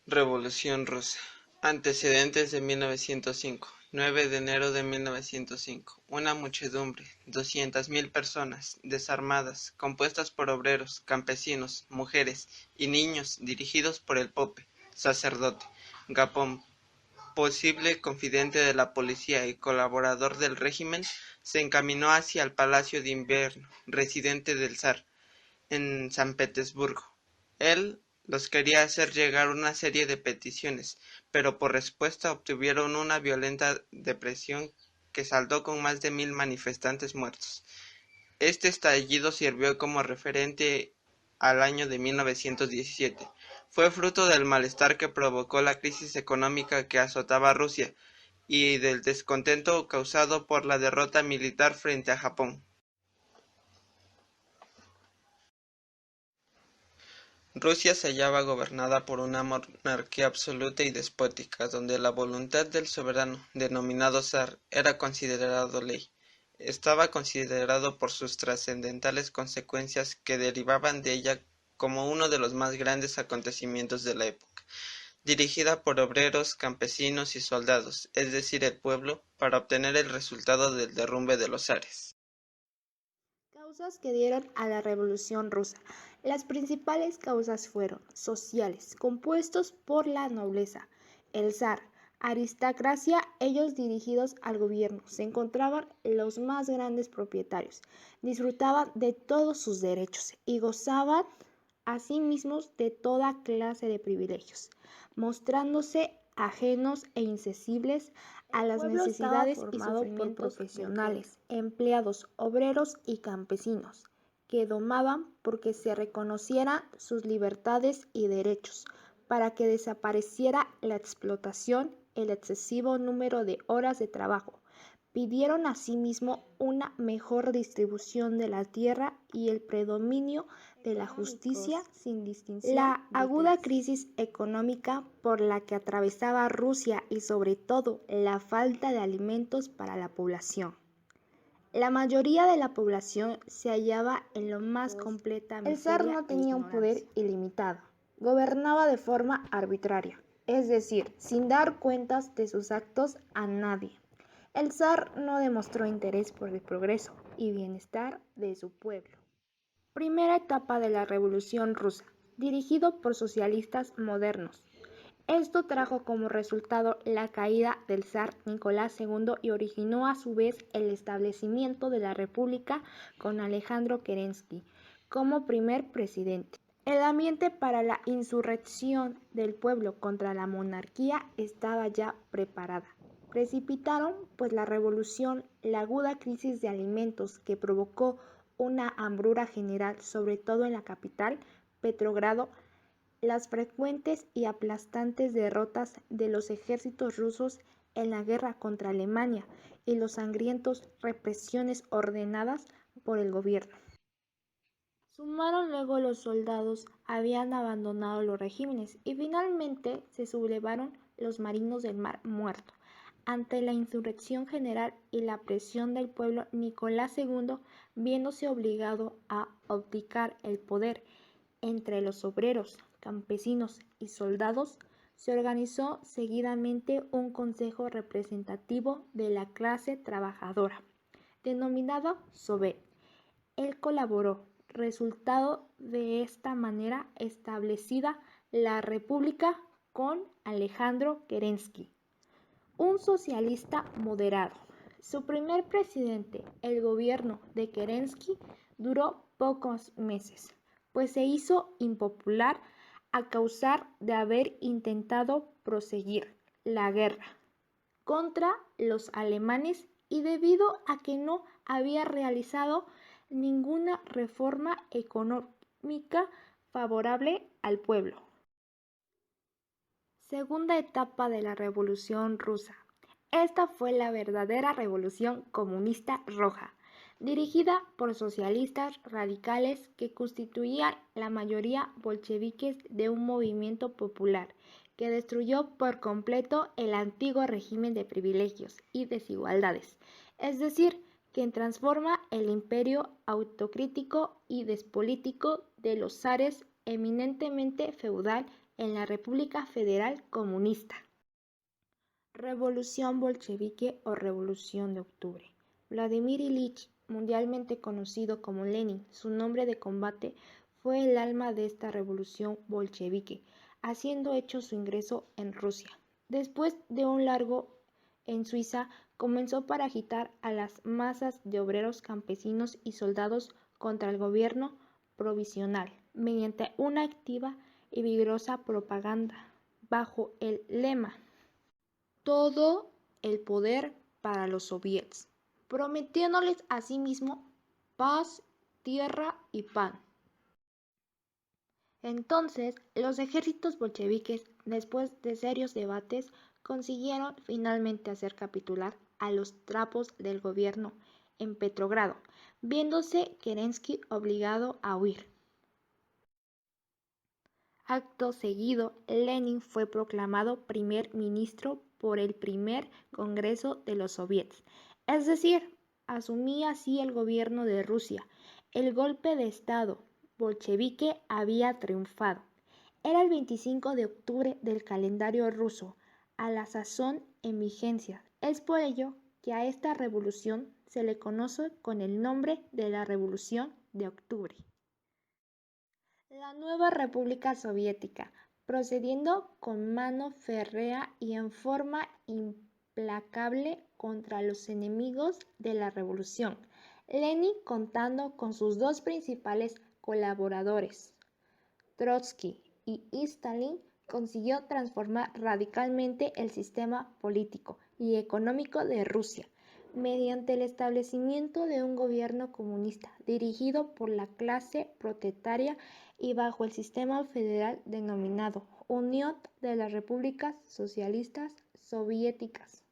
Revolución rusa. Antecedentes de 1905. 9 de enero de 1905. Una muchedumbre, 200.000 personas, desarmadas, compuestas por obreros, campesinos, mujeres y niños, dirigidos por el pope, sacerdote, Gapón, posible confidente de la policía y colaborador del régimen, se encaminó hacia el Palacio de Invierno, residente del zar, en San Petersburgo. Él los quería hacer llegar una serie de peticiones, pero por respuesta obtuvieron una violenta represión que saldó con más de 1.000 manifestantes muertos. Este estallido sirvió como referente al año de 1917. Fue fruto del malestar que provocó la crisis económica que azotaba a Rusia y del descontento causado por la derrota militar frente a Japón. Rusia se hallaba gobernada por una monarquía absoluta y despótica, donde la voluntad del soberano, denominado zar, era considerado ley. Estaba considerado por sus trascendentales consecuencias que derivaban de ella como uno de los más grandes acontecimientos de la época, dirigida por obreros, campesinos y soldados, es decir, el pueblo, para obtener el resultado del derrumbe de los zares. Causas que dieron a la Revolución Rusa. Las principales causas fueron sociales, compuestos por la nobleza, el zar, aristocracia, ellos dirigidos al gobierno, se encontraban los más grandes propietarios, disfrutaban de todos sus derechos y gozaban asimismo de toda clase de privilegios, mostrándose ajenos e insensibles a las necesidades y sufrimientos profesionales, empleados, obreros y campesinos, que domaban porque se reconocieran sus libertades y derechos, para que desapareciera la explotación, el excesivo número de horas de trabajo. Pidieron asimismo una mejor distribución de la tierra y el predominio de la justicia sin distinción. La aguda crisis económica por la que atravesaba Rusia y sobre todo la falta de alimentos para la población. La mayoría de la población se hallaba en lo más completa miseria. El zar no tenía un poder ilimitado, gobernaba de forma arbitraria, es decir, sin dar cuentas de sus actos a nadie. El zar no demostró interés por el progreso y bienestar de su pueblo. Primera etapa de la Revolución Rusa, dirigido por socialistas modernos. Esto trajo como resultado la caída del zar Nicolás II y originó a su vez el establecimiento de la República con Alejandro Kerensky como primer presidente. El ambiente para la insurrección del pueblo contra la monarquía estaba ya preparada. Precipitaron pues la revolución, la aguda crisis de alimentos que provocó una hambruna general, sobre todo en la capital, Petrogrado, las frecuentes y aplastantes derrotas de los ejércitos rusos en la guerra contra Alemania y los sangrientos represiones ordenadas por el gobierno. Sumaron luego los soldados, habían abandonado los regímenes y finalmente se sublevaron los marinos del Mar Muerto. Ante la insurrección general y la presión del pueblo, Nicolás II, viéndose obligado a abdicar el poder entre los obreros, campesinos y soldados, se organizó seguidamente un consejo representativo de la clase trabajadora, denominado Sovet. Él colaboró, resultado de esta manera establecida la República con Alejandro Kerensky, un socialista moderado. Su primer presidente, el gobierno de Kerensky, duró pocos meses, pues se hizo impopular a causa de haber intentado proseguir la guerra contra los alemanes y debido a que no había realizado ninguna reforma económica favorable al pueblo. Segunda etapa de la Revolución Rusa. Esta fue la verdadera Revolución Comunista Roja, dirigida por socialistas radicales que constituían la mayoría bolcheviques de un movimiento popular que destruyó por completo el antiguo régimen de privilegios y desigualdades, es decir, quien transforma el imperio autocrático y despolítico de los zares eminentemente feudal en la República Federal Comunista. Revolución bolchevique o Revolución de Octubre. Vladimir Ilich, mundialmente conocido como Lenin, su nombre de combate, fue el alma de esta revolución bolchevique, haciendo hecho su ingreso en Rusia. Después de un largo en Suiza, comenzó para agitar a las masas de obreros, campesinos y soldados contra el gobierno provisional, mediante una activa y vigorosa propaganda, bajo el lema todo el poder para los soviets, prometiéndoles asimismo paz, tierra y pan. Entonces, los ejércitos bolcheviques, después de serios debates, consiguieron finalmente hacer capitular a los trapos del gobierno en Petrogrado, viéndose Kerensky obligado a huir. Acto seguido, Lenin fue proclamado primer ministro por el primer Congreso de los Soviets, es decir, asumía así el gobierno de Rusia. El golpe de Estado bolchevique había triunfado. Era el 25 de octubre del calendario ruso, a la sazón en vigencia. Es por ello que a esta revolución se le conoce con el nombre de la Revolución de Octubre. La nueva República Soviética, procediendo con mano férrea y en forma implacable contra los enemigos de la revolución, Lenin contando con sus dos principales colaboradores, Trotsky y Stalin, consiguió transformar radicalmente el sistema político y económico de Rusia mediante el establecimiento de un gobierno comunista dirigido por la clase proletaria y bajo el sistema federal denominado Unión de las Repúblicas Socialistas Soviéticas.